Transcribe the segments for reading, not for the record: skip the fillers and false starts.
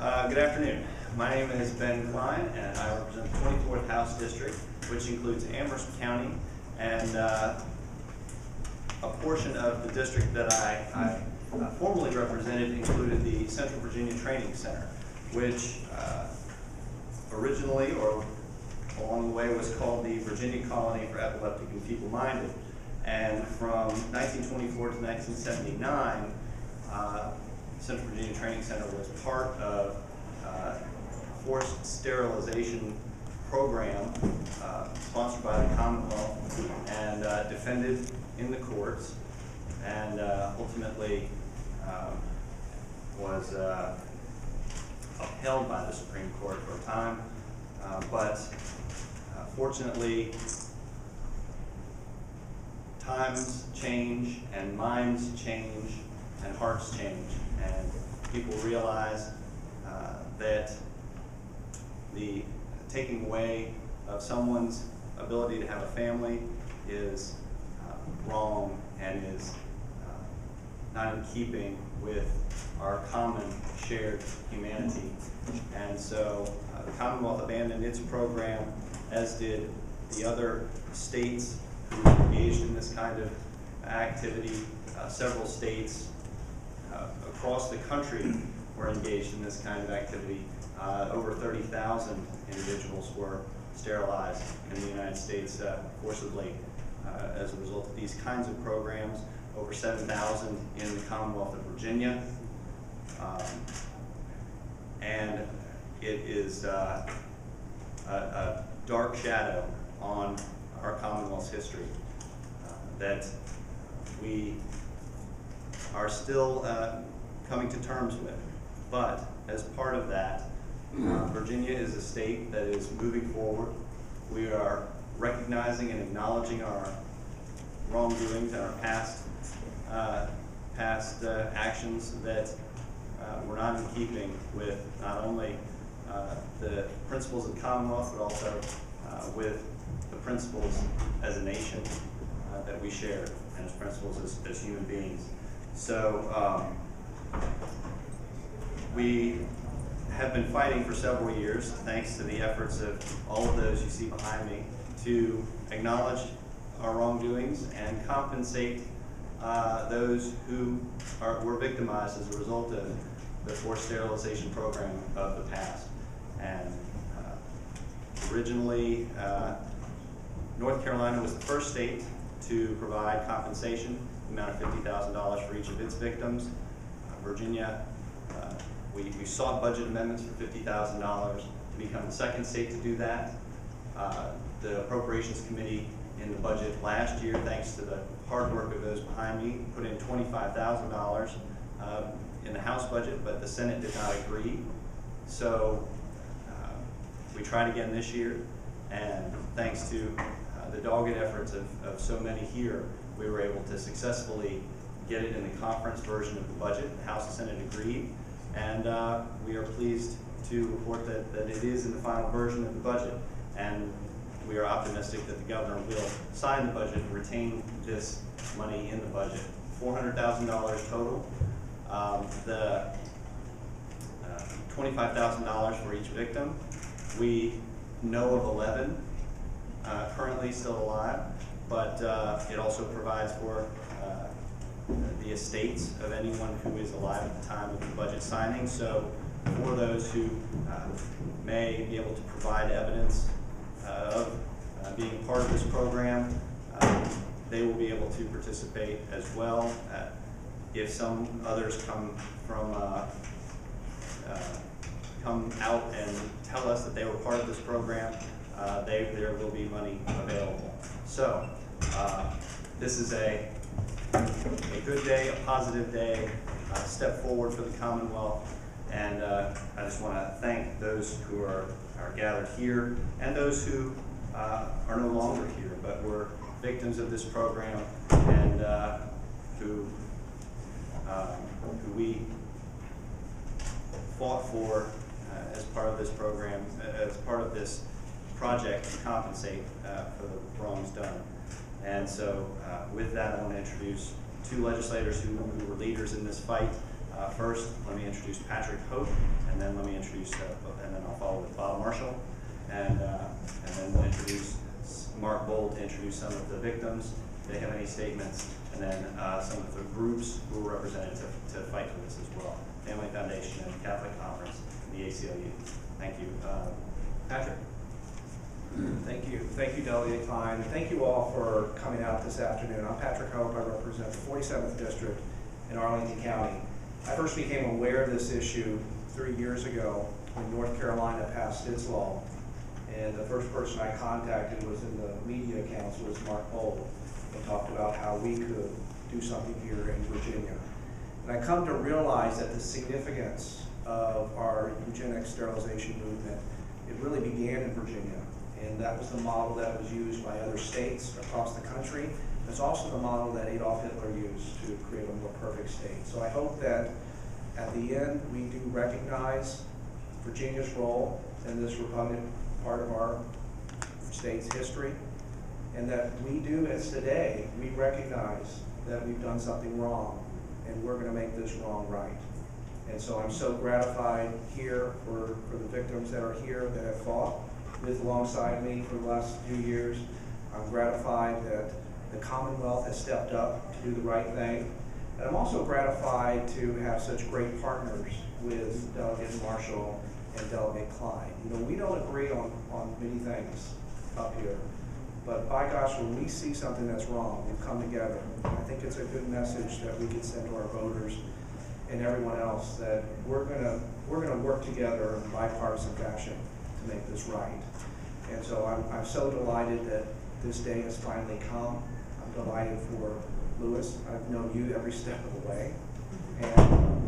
Good afternoon. My name is Ben Klein, and I represent the 24th House District, which includes Amherst County and a portion of the district that I formerly represented included the Central Virginia Training Center, which originally, or along the way, was called the Virginia Colony for Epileptic and Feeble-Minded. And from 1924 to 1979, Central Virginia Training Center was part of a forced sterilization program sponsored by the Commonwealth and defended in the courts, and ultimately was upheld by the Supreme Court for a time. But fortunately, times change and minds change and hearts change, and people realize that the taking away of someone's ability to have a family is wrong and is not in keeping with our common shared humanity. And so the Commonwealth abandoned its program, as did the other states who engaged in this kind of activity. Several states across the country were engaged in this kind of activity. Over 30,000 individuals were sterilized in the United States forcibly as a result of these kinds of programs. Over 7,000 in the Commonwealth of Virginia. And it is a dark shadow on our Commonwealth's history that we are still coming to terms with. But as part of that, Virginia is a state that is moving forward. We are recognizing and acknowledging our wrongdoings and our past actions that were not in keeping with not only the principles of the Commonwealth, but also with the principles as a nation that we share, and as principles as human beings. So we have been fighting for several years, thanks to the efforts of all of those you see behind me, to acknowledge our wrongdoings and compensate those who were victimized as a result of the forced sterilization program of the past. And originally, North Carolina was the first state to provide compensation, the amount of $50,000 for each of its victims. Virginia, we sought budget amendments for $50,000 to become the second state to do that. The Appropriations Committee in the budget last year, thanks to the hard work of those behind me, put in $25,000 in the House budget, but the Senate did not agree. So we tried again this year, and thanks to the dogged efforts of so many here, we were able to successfully get it in the conference version of the budget. The House and Senate agreed, and we are pleased to report that it is in the final version of the budget. And we are optimistic that the governor will sign the budget and retain this money in the budget. $400,000 total. The $25,000 for each victim. We know of 11 currently still alive, but it also provides for the estates of anyone who is alive at the time of the budget signing. So for those who may be able to provide evidence of being part of this program, they will be able to participate as well. If some others come out and tell us that they were part of this program, there will be money available. So this is a good day, a positive day, a step forward for the Commonwealth, and I just want to thank those who are gathered here and those who are no longer here, but were victims of this program and who we fought for as part of this program, as part of this project to compensate for the wrongs done. And so with that, I want to introduce two legislators who were leaders in this fight. First, let me introduce Patrick Hope, and then let me introduce, and then I'll follow with Bob Marshall, and then we'll introduce Mark Bold to introduce some of the victims. If they have any statements, and then some of the groups who are represented to fight for this as well. Family Foundation and Catholic Conference, and the ACLU. Thank you. Patrick. Thank you. Thank you, Delegate Klein. Thank you all for coming out this afternoon. I'm Patrick Hope. I represent the 47th District in Arlington County. I first became aware of this issue 3 years ago when North Carolina passed its law. And the first person I contacted was in the media council, was Mark Bold, and talked about how we could do something here in Virginia. And I come to realize that the significance of our eugenics sterilization movement, it really began in Virginia. And that was the model that was used by other states across the country. It's also the model that Adolf Hitler used to create a more perfect state. So I hope that at the end we do recognize Virginia's role in this repugnant part of our state's history, and that we do, as today, we recognize that we've done something wrong, and we're going to make this wrong right. And so I'm so gratified here for the victims that are here that have fought alongside me for the last few years. I'm gratified that the Commonwealth has stepped up to do the right thing. And I'm also gratified to have such great partners with Delegate Marshall and Delegate Klein. You know, we don't agree on many things up here, but by gosh, when we see something that's wrong, we've come together. I think it's a good message that we can send to our voters and everyone else that we're gonna work together in a bipartisan fashion to make this right. And so I'm so delighted that this day has finally come. I'm delighted for Lewis. I've known you every step of the way, and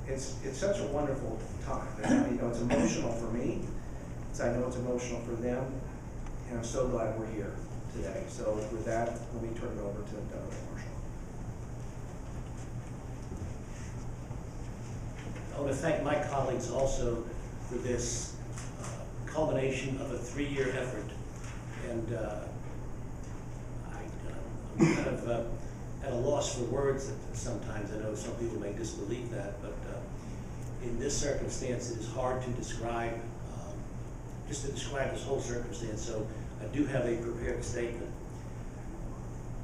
it's such a wonderful time. And, you know, it's emotional for me. I know it's emotional for them, and I'm so glad we're here today. So with that, let me turn it over to Delegate Marshall. I want to thank my colleagues also for this culmination of a 3-year effort, and I'm kind of at a loss for words sometimes. I know some people may disbelieve that, but in this circumstance it is hard to describe, just to describe this whole circumstance, so I do have a prepared statement.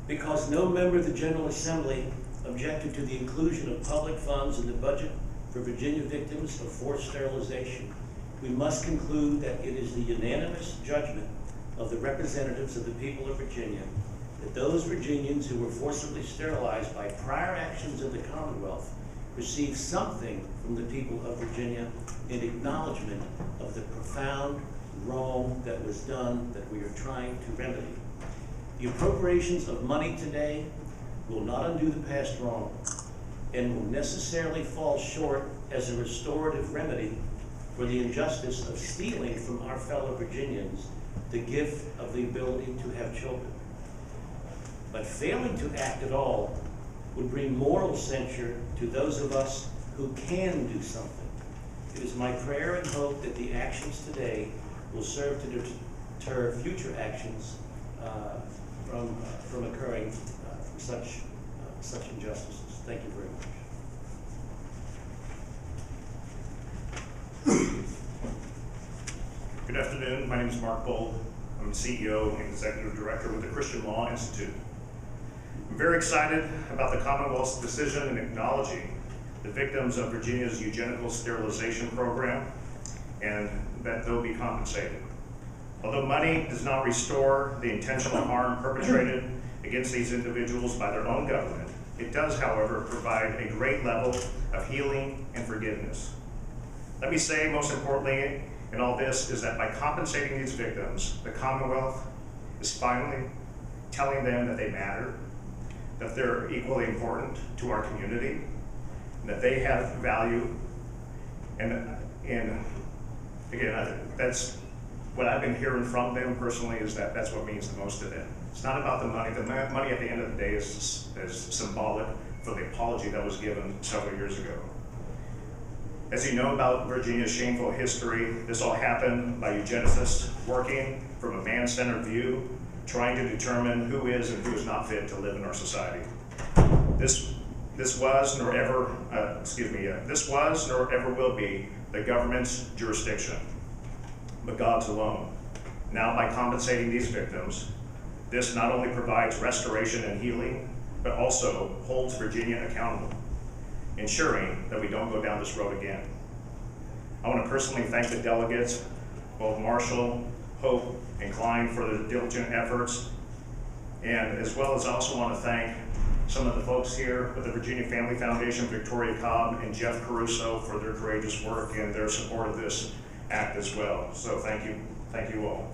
Because no member of the General Assembly objected to the inclusion of public funds in the budget for Virginia victims of forced sterilization, we must conclude that it is the unanimous judgment of the representatives of the people of Virginia that those Virginians who were forcibly sterilized by prior actions of the Commonwealth receive something from the people of Virginia in acknowledgement of the profound wrong that was done that we are trying to remedy. The appropriations of money today will not undo the past wrong and will necessarily fall short as a restorative remedy for the injustice of stealing from our fellow Virginians the gift of the ability to have children. But failing to act at all would bring moral censure to those of us who can do something. It is my prayer and hope that the actions today will serve to deter future actions from occurring from such injustices. Thank you very much. Good afternoon. My name is Mark Bold. I'm CEO and Executive Director with the Christian Law Institute. I'm very excited about the Commonwealth's decision in acknowledging the victims of Virginia's eugenical sterilization program and that they'll be compensated. Although money does not restore the intentional harm perpetrated against these individuals by their own government, it does, however, provide a great level of healing and forgiveness. Let me say, most importantly in all this, is that by compensating these victims, the Commonwealth is finally telling them that they matter, that they're equally important to our community, and that they have value. And again, that's what I've been hearing from them personally, is that that's what means the most to them. It's not about the money. The money at the end of the day is symbolic for the apology that was given several years ago. As you know about Virginia's shameful history, this all happened by eugenicists working from a man-centered view, trying to determine who is and who is not fit to live in our society. This this was nor ever will be the government's jurisdiction, but God's alone. Now, by compensating these victims, this not only provides restoration and healing, but also holds Virginia accountable, ensuring that we don't go down this road again. I want to personally thank the delegates, both Marshall, Hope, and Klein, for their diligent efforts, and as well as I also want to thank some of the folks here with the Virginia Family Foundation, Victoria Cobb and Jeff Caruso, for their courageous work and their support of this act as well. So thank you all.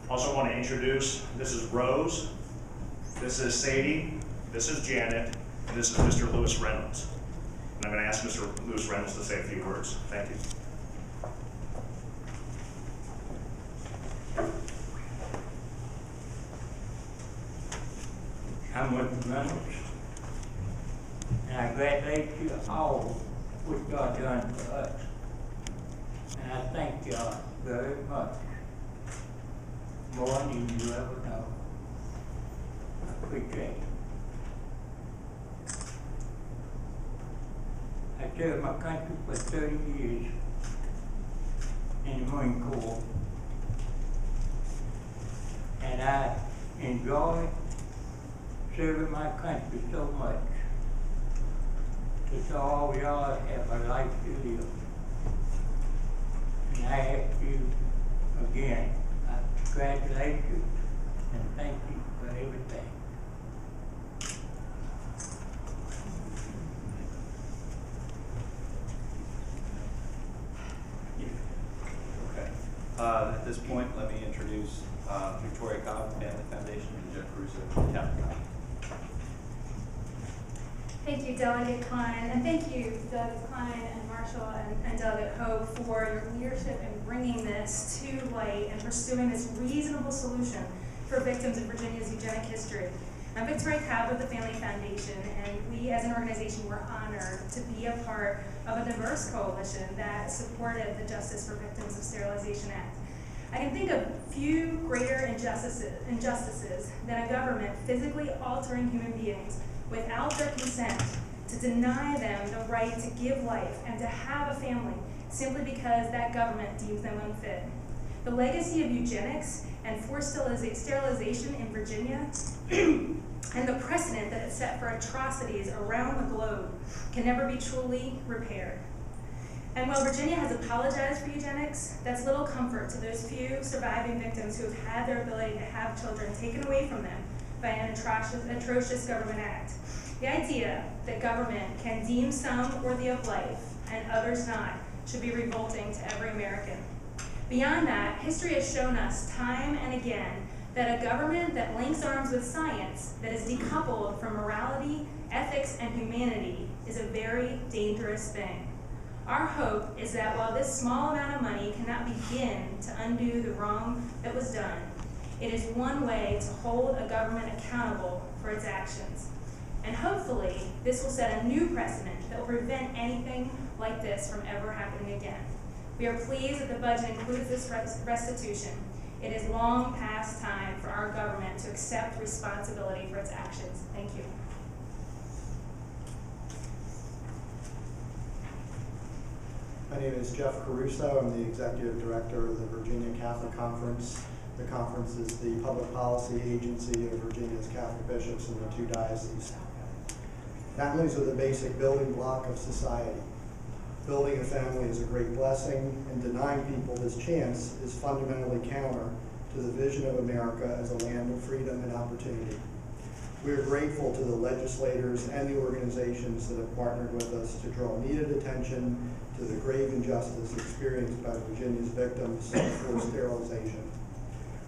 Also want to introduce, this is Rose, this is Sadie, this is Janet, and this is Mr. Lewis Reynolds. And I'm going to ask Mr. Lewis Reynolds to say a few words. Thank you. I'm with Reynolds, and I congratulate you all what God done for us. And I thank y'all very much, more than you ever know. I appreciate it. I served my country for 30 years in the Marine Corps, and I enjoy serving my country so much. It's all y'all have a life to live. And I ask you again, I congratulate you and thank you for everything. Okay. At this point, let me introduce Victoria Cobb, Family Foundation, and Jeff Caruso, Catholic Cobb. Thank you, Delegate Klein, and thank you, Delegate Klein and Marshall and Delegate Hope, for your leadership in bringing this to light and pursuing this reasonable solution for victims of Virginia's eugenic history. I'm Victoria Cobb of the Family Foundation, and we as an organization were honored to be a part of a diverse coalition that supported the Justice for Victims of Sterilization Act. I can think of few greater injustices than a government physically altering human beings without their consent, to deny them the right to give life and to have a family simply because that government deems them unfit. The legacy of eugenics and forced sterilization in Virginia and the precedent that it set for atrocities around the globe can never be truly repaired. And while Virginia has apologized for eugenics, that's little comfort to those few surviving victims who have had their ability to have children taken away from them by an atrocious government act. The idea that government can deem some worthy of life and others not should be revolting to every American. Beyond that, history has shown us time and again that a government that links arms with science, that is decoupled from morality, ethics, and humanity, is a very dangerous thing. Our hope is that while this small amount of money cannot begin to undo the wrong that was done, it is one way to hold a government accountable for its actions. And hopefully, this will set a new precedent that will prevent anything like this from ever happening again. We are pleased that the budget includes this restitution. It is long past time for our government to accept responsibility for its actions. Thank you. My name is Jeff Caruso. I'm the Executive Director of the Virginia Catholic Conference. The conference is the public policy agency of Virginia's Catholic bishops in the two dioceses. Families are the basic building block of society. Building a family is a great blessing, and denying people this chance is fundamentally counter to the vision of America as a land of freedom and opportunity. We are grateful to the legislators and the organizations that have partnered with us to draw needed attention to the grave injustice experienced by Virginia's victims of forced sterilization.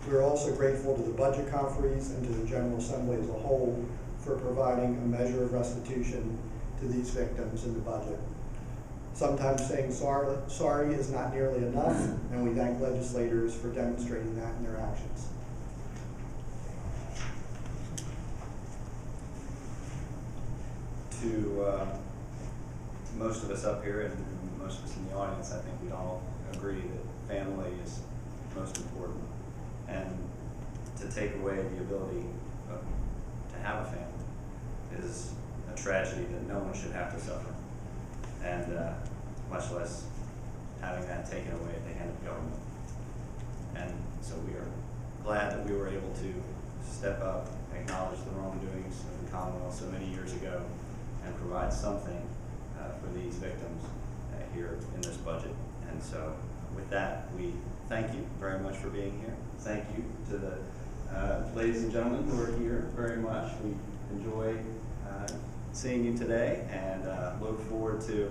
We are also grateful to the budget conferees and to the General Assembly as a whole for providing a measure of restitution to these victims in the budget. Sometimes saying sorry is not nearly enough, and we thank legislators for demonstrating that in their actions. To most of us up here and most of us in the audience, I think we'd all agree that family is most important. And to take away the ability to have a family is a tragedy that no one should have to suffer, and much less having that taken away at the hand of government. And so we are glad that we were able to step up, acknowledge the wrongdoings of the Commonwealth so many years ago, and provide something for these victims here in this budget. And so with that, we thank you very much for being here. Thank you to the ladies and gentlemen who are here very much. We enjoy seeing you today, and look forward to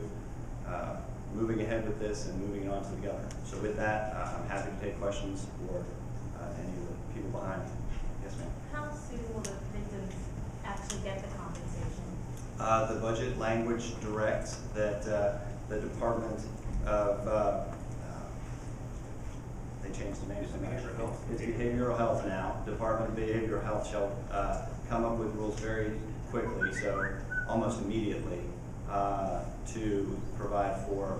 moving ahead with this and moving it on to the governor. So with that, I'm happy to take questions for any of the people behind me. Yes, ma'am. How soon will the victims actually get the compensation? The budget language directs that the Department of, they changed the name. Behavioral health. It's behavioral health now. Department of Behavioral Health shall come up with rules very quickly, so almost immediately, to provide for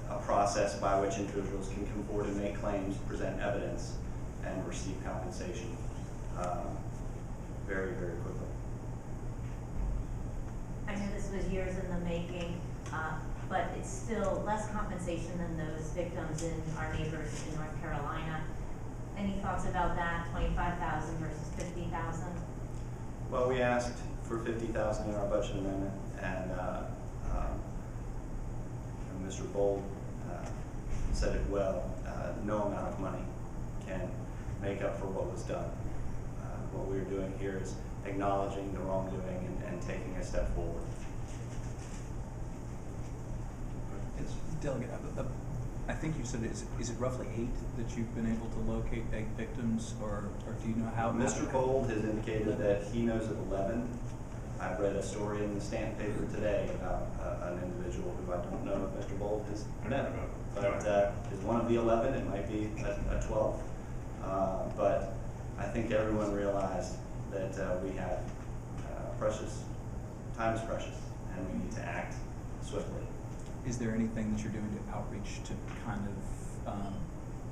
a process by which individuals can come forward and make claims, present evidence, and receive compensation very, very quickly. I know this was years in the making, but it's still less compensation than those victims in our neighbors in North Carolina. Any thoughts about that, 25,000 versus 50,000? Well, we asked for 50,000 in our budget amendment, and Mr. Bold said it well. No amount of money can make up for what was done. What we're doing here is acknowledging the wrongdoing and taking a step forward. It's Delegate, I think you said, is it roughly 8 that you've been able to locate egg victims, or do you know how? Mr. Bold has indicated that he knows of 11. I've read a story in the Stanton paper today about an individual who I don't know if Mr. Bold has met, but is one of the 11. It might be a 12th. But I think everyone realized that we have precious, time is precious, and we need to act swiftly. Is there anything that you're doing to outreach to kind of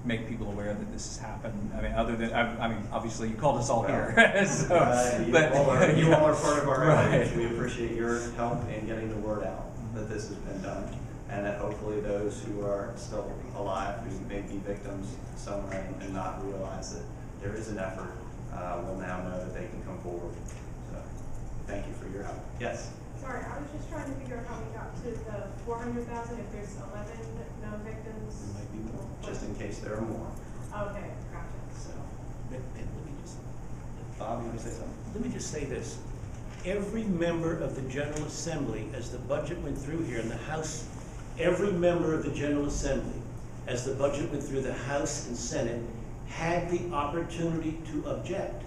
make people aware that this has happened? I mean, other than, I mean, obviously you called us all here. So, you all are part of our outreach. Right. We appreciate your help in getting the word out that this has been done, and that hopefully those who are still alive, who may be victims somewhere and not realize that there is an effort, will now know that they can come forward. So thank you for your help. Yes? Sorry, I was just trying to figure out how we got to the 400,000 if there's 11 known victims. There might be more, just in case there are more. Okay, gotcha. So, Let me just, Bob, you want to say something? let me just say this. Every member of the General Assembly, as the budget went through here in the House, every member of the General Assembly, as the budget went through the House and Senate, had the opportunity to object.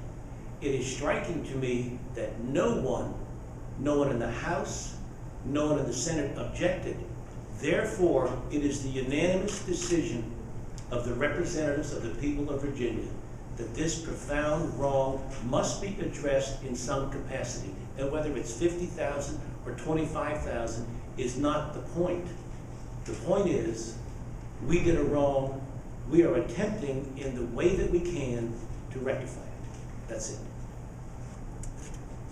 It is striking to me that no one in the House, no one in the Senate objected. Therefore, it is the unanimous decision of the representatives of the people of Virginia that this profound wrong must be addressed in some capacity. And whether it's 50,000 or 25,000 is not the point. The point is, we did a wrong. We are attempting in the way that we can to rectify it. That's it.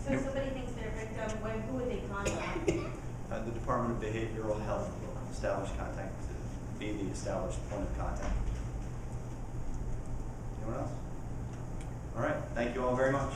So if somebody thinks they're a victim, who would they contact? The Department of Behavioral Health will establish contact, to be the established point of contact. Anyone else? All right, thank you all very much.